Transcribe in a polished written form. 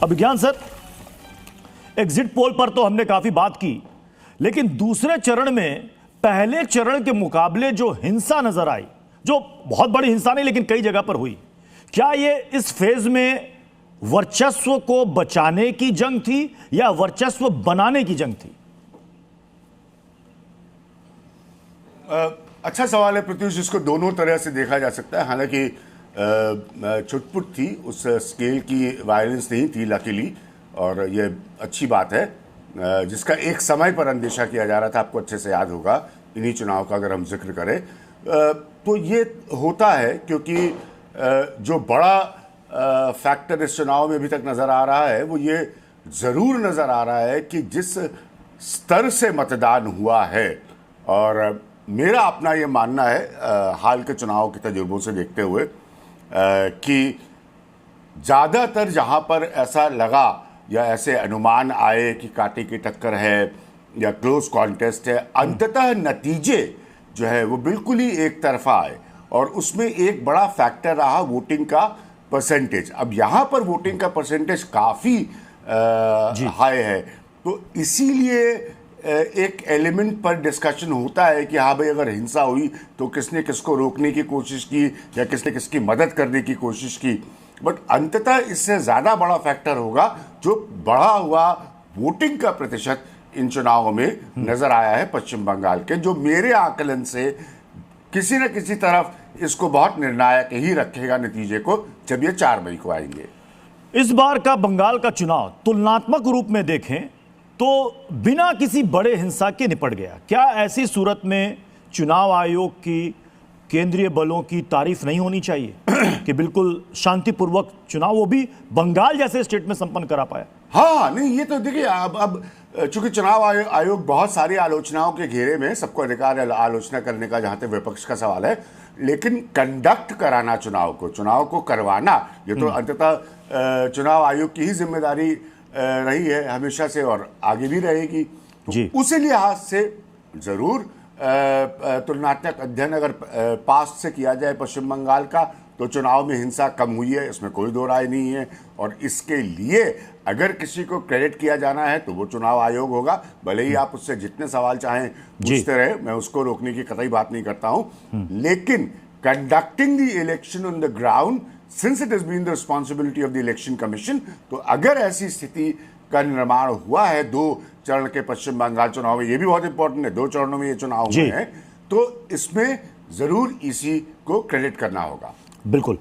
अभिज्ञान sir, exit poll पर तो हमने काफी बात की, लेकिन दूसरे चरण में पहले चरण के मुकाबले जो हिंसा नजर आई, जो बहुत बड़ी हिंसा नहीं लेकिन कई जगह पर हुई, क्या ये इस फेज में वर्चस्व को बचाने की जंग थी या वर्चस्व बनाने की जंग थी? अच्छा सवाल है प्रत्युष, इसको दोनों तरह से देखा जा सकता है। हालांकि छुटपुट थी, उस स्केल की वायलेंस नहीं थी लकीली, और ये अच्छी बात है, जिसका एक समय पर अंदेशा किया जा रहा था। आपको अच्छे से याद होगा इन्हीं चुनाव का अगर हम जिक्र करें तो ये होता है क्योंकि जो बड़ा फैक्टर इस चुनाव में अभी तक नज़र आ रहा है वो ये ज़रूर नज़र आ रहा है कि जिस स्तर से मतदान हुआ है, और मेरा अपना ये मानना है हाल के चुनाव के तजुर्बों से देखते हुए कि ज़्यादातर जहाँ पर ऐसा लगा या ऐसे अनुमान आए कि कांटे की टक्कर है या क्लोज कॉन्टेस्ट है, अंततः नतीजे जो है वो बिल्कुल ही एक तरफा आए, और उसमें एक बड़ा फैक्टर रहा वोटिंग का परसेंटेज। अब यहाँ पर वोटिंग का परसेंटेज काफ़ी हाई है, तो इसीलिए एक एलिमेंट पर डिस्कशन होता है कि हाँ भाई, अगर हिंसा हुई तो किसने किसको रोकने की कोशिश की या किसने किसकी मदद करने की कोशिश की। बट अंततः इससे ज़्यादा बड़ा फैक्टर होगा जो बढ़ा हुआ वोटिंग का प्रतिशत इन चुनावों में नज़र आया है पश्चिम बंगाल के, जो मेरे आकलन से किसी न किसी तरफ इसको बहुत निर्णायक ही रखेगा नतीजे को जब ये 4 मई को आएंगे। इस बार का बंगाल का चुनाव तुलनात्मक रूप में देखें तो बिना किसी बड़े हिंसा के निपट गया। क्या ऐसी सूरत में चुनाव आयोग की, केंद्रीय बलों की तारीफ नहीं होनी चाहिए कि बिल्कुल शांतिपूर्वक चुनाव वो भी बंगाल जैसे स्टेट में संपन्न करा पाया? हाँ, नहीं, ये तो देखिए, अब चूंकि चुनाव आयोग बहुत सारी आलोचनाओं के घेरे में, सबको अधिकार है आलोचना करने का जहां तक विपक्ष का सवाल है, लेकिन कंडक्ट कराना चुनाव को करवाना, ये तो अंततः चुनाव आयोग की ही जिम्मेदारी रही है हमेशा से और आगे भी रहेगी। तो उस लिहाज से जरूर तुलनात्मक अध्ययन अगर पास्ट से किया जाए पश्चिम बंगाल का, तो चुनाव में हिंसा कम हुई है, इसमें कोई दो राय नहीं है। और इसके लिए अगर किसी को क्रेडिट किया जाना है तो वो चुनाव आयोग होगा, भले ही आप उससे जितने सवाल चाहें पूछते रहे, मैं उसको रोकने की कतई बात नहीं करता हूं, लेकिन conducting the election on the ground since it has been the responsibility of the election commission, तो अगर ऐसी स्थिति का निर्माण हुआ है 2 चरण के पश्चिम बंगाल चुनाव में, ये भी बहुत इंपॉर्टेंट है, 2 चरणों में ये चुनाव हुए हैं, तो इसमें जरूर ईसी को क्रेडिट करना होगा। बिल्कुल।